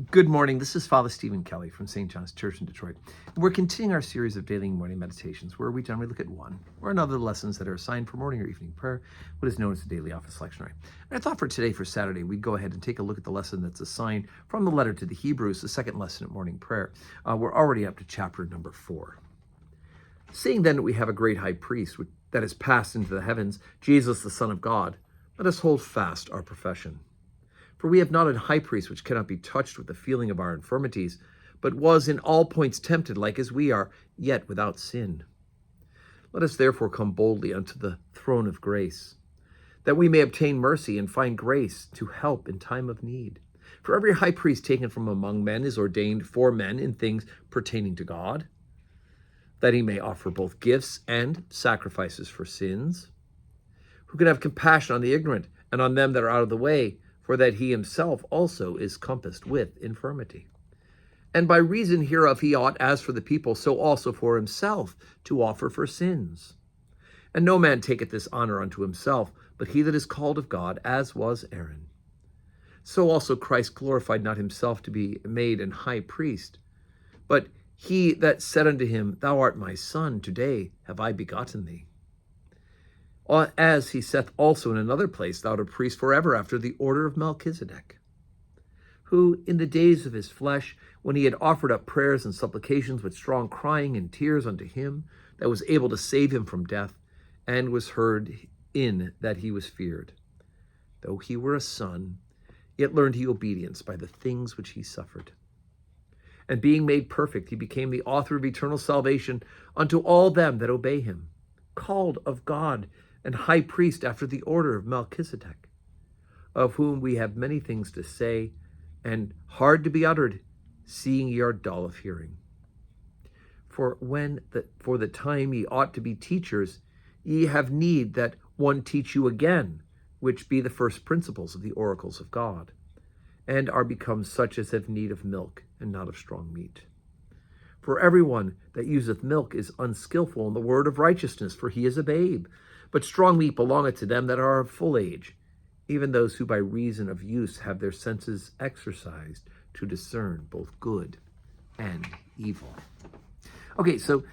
Good morning. This is Father Stephen Kelly from St. John's Church in Detroit. We're continuing our series of daily morning meditations where we generally look at one or another lessons that are assigned for morning or evening prayer, what is known as the daily office lectionary. And I thought for today, for Saturday, we'd go ahead and take a look at the lesson that's assigned from the letter to the Hebrews, the second lesson at morning prayer. We're already up to chapter number 4. Seeing then that we have a great high priest that has passed into the heavens, Jesus, the Son of God, let us hold fast our profession. For we have not a high priest which cannot be touched with the feeling of our infirmities, but was in all points tempted like as we are, yet without sin. Let us therefore come boldly unto the throne of grace, that we may obtain mercy and find grace to help in time of need. For every high priest taken from among men is ordained for men in things pertaining to God, that he may offer both gifts and sacrifices for sins, who can have compassion on the ignorant and on them that are out of the way, for that he himself also is compassed with infirmity. And by reason hereof he ought, as for the people, so also for himself, to offer for sins. And no man taketh this honor unto himself, but he that is called of God, as was Aaron. So also Christ glorified not himself to be made an high priest, but he that said unto him, Thou art my son, today have I begotten thee. As he saith also in another place, Thou art a priest forever after the order of Melchizedek, who in the days of his flesh, when he had offered up prayers and supplications with strong crying and tears unto him that was able to save him from death, and was heard in that he was feared. Though he were a son, yet learned he obedience by the things which he suffered. And being made perfect, he became the author of eternal salvation unto all them that obey him, called of God, and high priest after the order of Melchizedek, of whom we have many things to say, and hard to be uttered, seeing ye are dull of hearing. For the time ye ought to be teachers, ye have need that one teach you again, which be the first principles of the oracles of God, and are become such as have need of milk, and not of strong meat. For everyone that useth milk is unskillful in the word of righteousness, for he is a babe. But strong meat belongeth to them that are of full age, even those who by reason of use have their senses exercised to discern both good and evil. Okay, so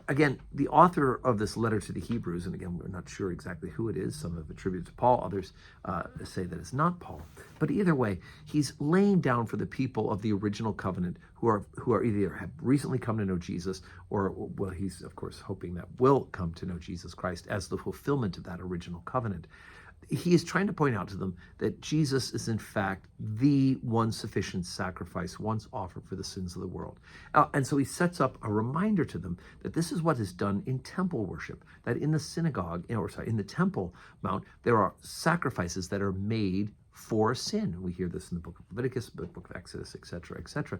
again, the author of this letter to the Hebrews, and again, we're not sure exactly who it is. Some have attributed to Paul, others say that it's not Paul. But either way, he's laying down for the people of the original covenant who are either have recently come to know Jesus, or, well, he's of course hoping that will come to know Jesus Christ as the fulfillment of that original covenant. He is trying to point out to them that Jesus is in fact the one sufficient sacrifice once offered for the sins of the world. And so he sets up a reminder to them that this is what is done in temple worship, that in the synagogue, in the Temple Mount, there are sacrifices that are made for sin. We hear this in the book of Leviticus, the book of Exodus, etc., etc.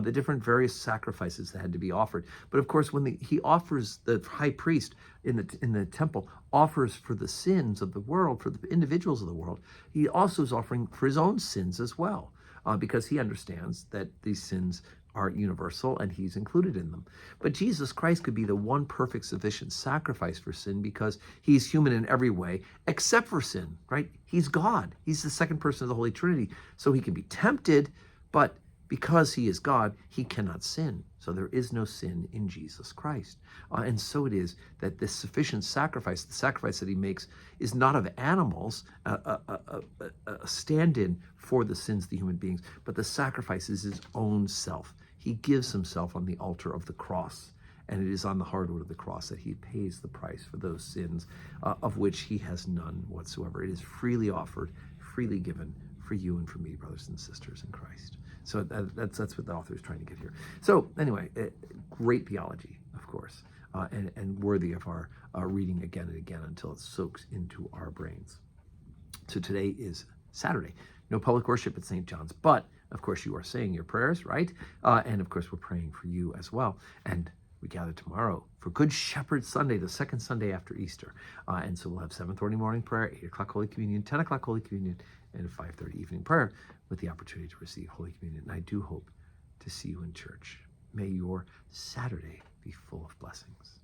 The different various sacrifices that had to be offered. But of course, when he offers, the high priest in the temple offers for the sins of the world, for the individuals of the world, he also is offering for his own sins as well, because he understands that these sins are universal and he's included in them. But Jesus Christ could be the one perfect sufficient sacrifice for sin because he's human in every way except for sin, right? He's God. He's the second person of the Holy Trinity. So he can be tempted, but because he is God, he cannot sin. So there is no sin in Jesus Christ. And so it is that this sufficient sacrifice, the sacrifice that he makes, is not of animals, a stand-in for the sins of the human beings, but the sacrifice is his own self. He gives himself on the altar of the cross, and it is on the hardwood of the cross that he pays the price for those sins, of which he has none whatsoever. It is freely offered, freely given for you and for me, brothers and sisters in Christ. So that's what the author is trying to get here. So anyway, great theology, of course, and worthy of our reading again and again until it soaks into our brains. So today is Saturday. No public worship at St. John's, but of course you are saying your prayers, right? And of course we're praying for you as well. And we gather tomorrow for Good Shepherd Sunday, the second Sunday after Easter. And so we'll have 7:30 morning prayer, 8 o'clock Holy Communion, 10 o'clock Holy Communion, and 5:30 evening prayer with the opportunity to receive Holy Communion. And I do hope to see you in church. May your Saturday be full of blessings.